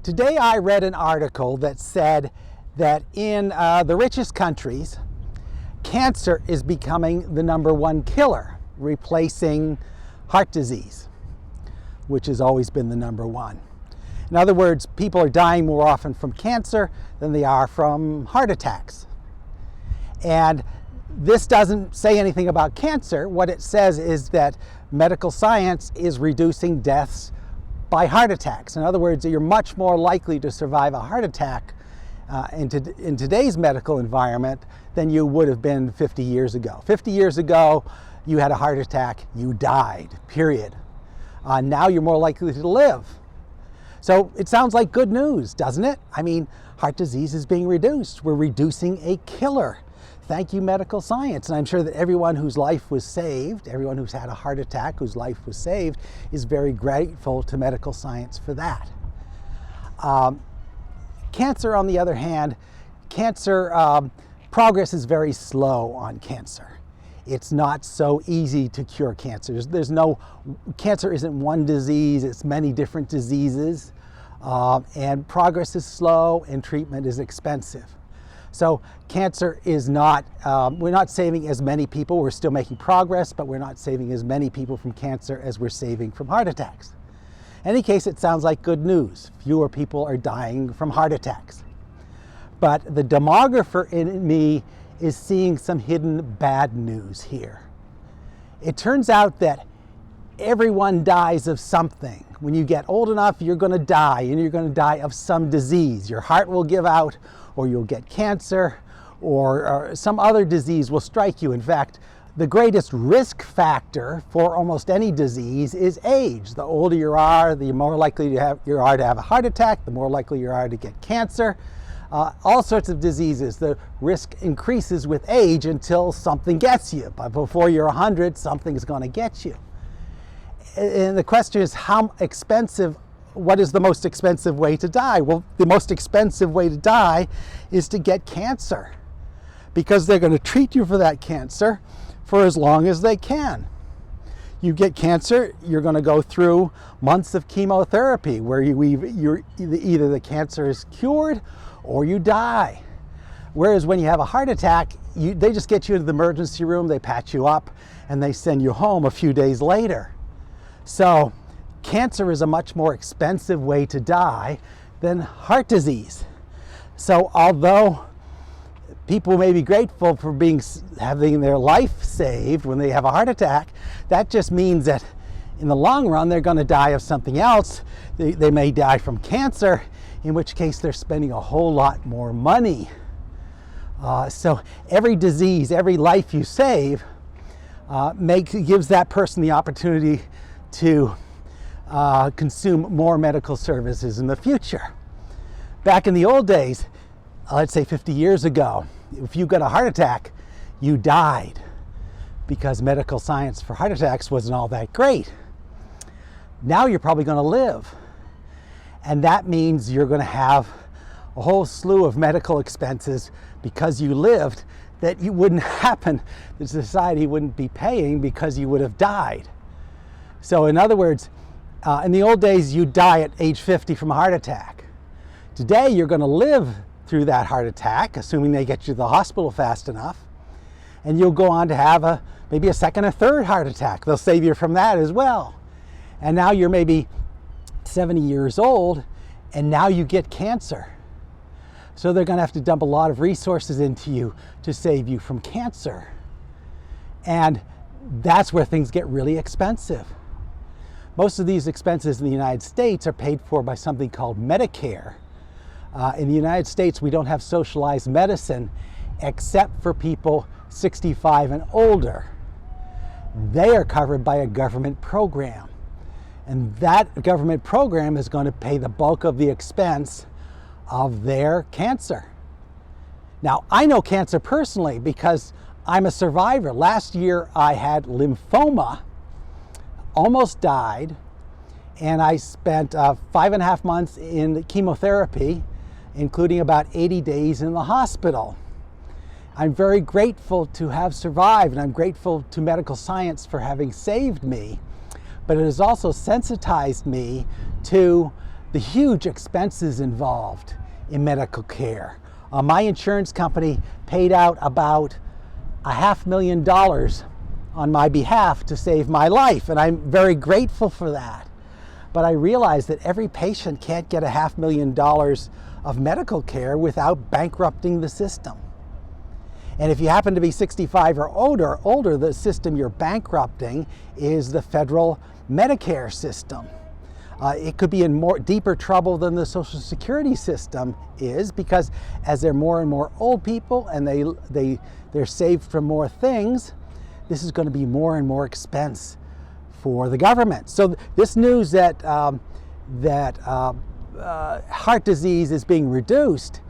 Today I read an article that said that in the richest countries, cancer is becoming the #1 killer, replacing heart disease, which has always been the #1. In other words, people are dying more often from cancer than they are from heart attacks. And this doesn't say anything about cancer. What it says is that medical science is reducing deaths by heart attacks. In other words, you're much more likely to survive a heart attack in today's medical environment than you would have been 50 years ago. 50 years ago, you had a heart attack, you died, period. Now you're more likely to live. So it sounds like good news, doesn't it? I mean, heart disease is being reduced. We're reducing a killer. Thank you, medical science. And I'm sure that everyone whose life was saved, everyone who's had a heart attack whose life was saved, is very grateful to medical science for that. Cancer, on the other hand, progress is very slow on cancer. It's not so easy to cure cancer. Cancer isn't one disease, it's many different diseases. And progress is slow and treatment is expensive. So cancer is not, we're not saving as many people. We're still making progress, but we're not saving as many people from cancer as we're saving from heart attacks. In any case, it sounds like good news. Fewer people are dying from heart attacks. But the demographer in me is seeing some hidden bad news here. It turns out that everyone dies of something. When you get old enough, you're going to die, and you're going to die of some disease. Your heart will give out, or you'll get cancer, or some other disease will strike you. In fact, the greatest risk factor for almost any disease is age. The older you are, the more likely you are to have a heart attack, the more likely you are to get cancer. All sorts of diseases, the risk increases with age until something gets you. But before you're 100, something's going to get you. And the question is, what is the most expensive way to die? Well, the most expensive way to die is to get cancer, because they're going to treat you for that cancer for as long as they can. You get cancer, you're going to go through months of chemotherapy where either the cancer is cured or you die. Whereas when you have a heart attack, they just get you into the emergency room, they patch you up, and they send you home a few days later. So cancer is a much more expensive way to die than heart disease. So although people may be grateful for having their life saved when they have a heart attack, that just means that in the long run they're going to die of something else. They may die from cancer, in which case they're spending a whole lot more money. So every disease, every life you save gives that person the opportunity to consume more medical services in the future. Back in the old days, let's say 50 years ago, if you got a heart attack, you died because medical science for heart attacks wasn't all that great. Now you're probably going to live. And that means you're going to have a whole slew of medical expenses because you lived that you wouldn't happen, the society wouldn't be paying because you would have died. So in other words, in the old days, you die at age 50 from a heart attack. Today, you're going to live through that heart attack, assuming they get you to the hospital fast enough, and you'll go on to have maybe a second or third heart attack. They'll save you from that as well. And now you're maybe 70 years old, and now you get cancer. So they're going to have to dump a lot of resources into you to save you from cancer. And that's where things get really expensive. Most of these expenses in the United States are paid for by something called Medicare. In the United States, we don't have socialized medicine except for people 65 and older. They are covered by a government program. And that government program is going to pay the bulk of the expense of their cancer. Now, I know cancer personally because I'm a survivor. Last year, I had lymphoma, almost died, and I spent 5.5 months in chemotherapy, including about 80 days in the hospital. I'm very grateful to have survived, and I'm grateful to medical science for having saved me. But it has also sensitized me to the huge expenses involved in medical care. My insurance company paid out about $500,000 on my behalf to save my life, and I'm very grateful for that. But I realize that every patient can't get $500,000 of medical care without bankrupting the system. And if you happen to be 65 or older, the system you're bankrupting is the federal Medicare system. It could be in deeper trouble than the Social Security system is, because as there are more and more old people and they're saved from more things, this is going to be more and more expense for the government. So this news that heart disease is being reduced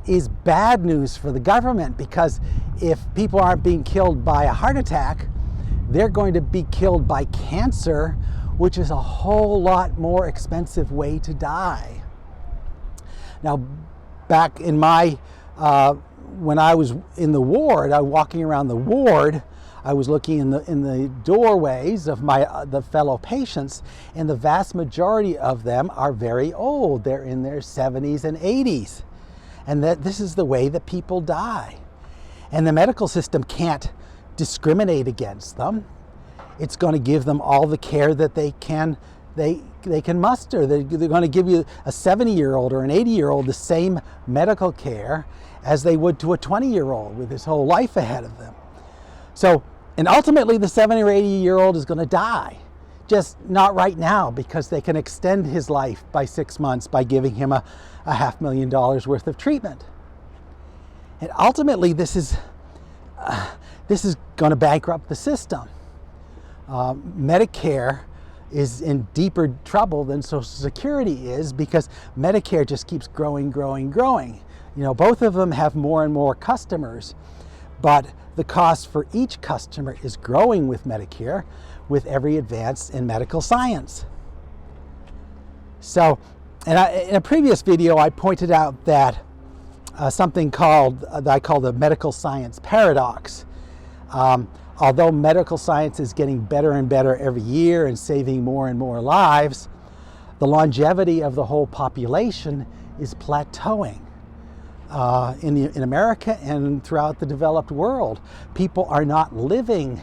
is bad news for the government, because if people aren't being killed by a heart attack, they're going to be killed by cancer, which is a whole lot more expensive way to die. Now, back in my, when I was in the ward, I was walking around the ward, I was looking in the doorways of the fellow patients, and the vast majority of them are very old. They're in their 70s and 80s. And that this is the way that people die. And the medical system can't discriminate against them. It's going to give them all the care that they can muster. They're going to give you a 70-year-old or an 80-year-old the same medical care as they would to a 20-year-old with his whole life ahead of them. So, and ultimately the 70 or 80-year-old is going to die. Just not right now, because they can extend his life by 6 months by giving him a $500,000 worth of treatment. And ultimately this is going to bankrupt the system. Medicare is in deeper trouble than Social Security is, because Medicare just keeps growing. You know, both of them have more and more customers, but the cost for each customer is growing with Medicare with every advance in medical science. So, in a previous video, I pointed out that something that I call the medical science paradox. Although medical science is getting better and better every year and saving more and more lives, the longevity of the whole population is plateauing. In America and throughout the developed world, people are not living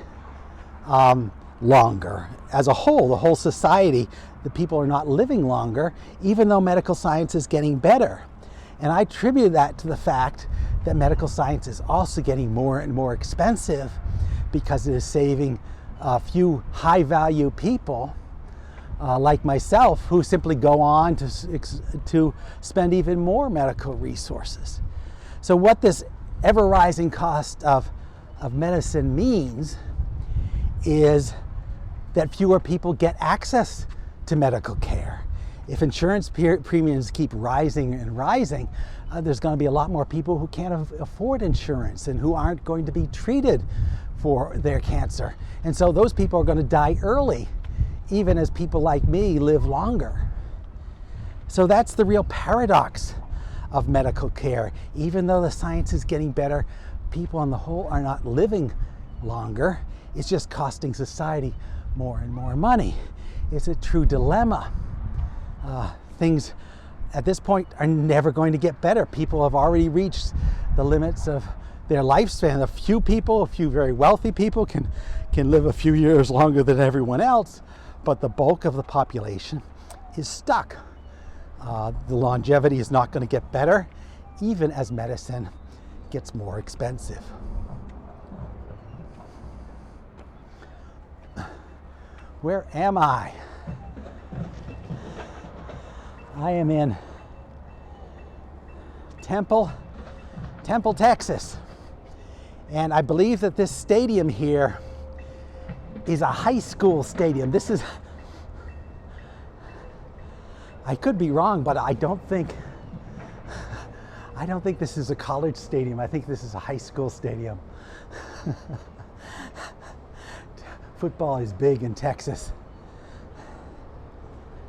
longer. As a whole, the whole society, the people are not living longer, even though medical science is getting better. And I attribute that to the fact that medical science is also getting more and more expensive, because it is saving a few high-value people like myself, who simply go on to spend even more medical resources. So what this ever-rising cost of medicine means is that fewer people get access to medical care. If insurance premiums keep rising and rising, there's going to be a lot more people who can't afford insurance and who aren't going to be treated for their cancer. And so those people are going to die early, even as people like me live longer. So that's the real paradox of medical care. Even though the science is getting better, people on the whole are not living longer. It's just costing society more and more money. It's a true dilemma. Things at this point are never going to get better. People have already reached the limits of their lifespan. A few very wealthy people can live a few years longer than everyone else, but the bulk of the population is stuck. The longevity is not going to get better, even as medicine gets more expensive. Where am I? I am in Temple, Texas. And I believe that this stadium here is a high school stadium. I could be wrong, but I don't think this is a college stadium. I think this is a high school stadium. Football is big in Texas.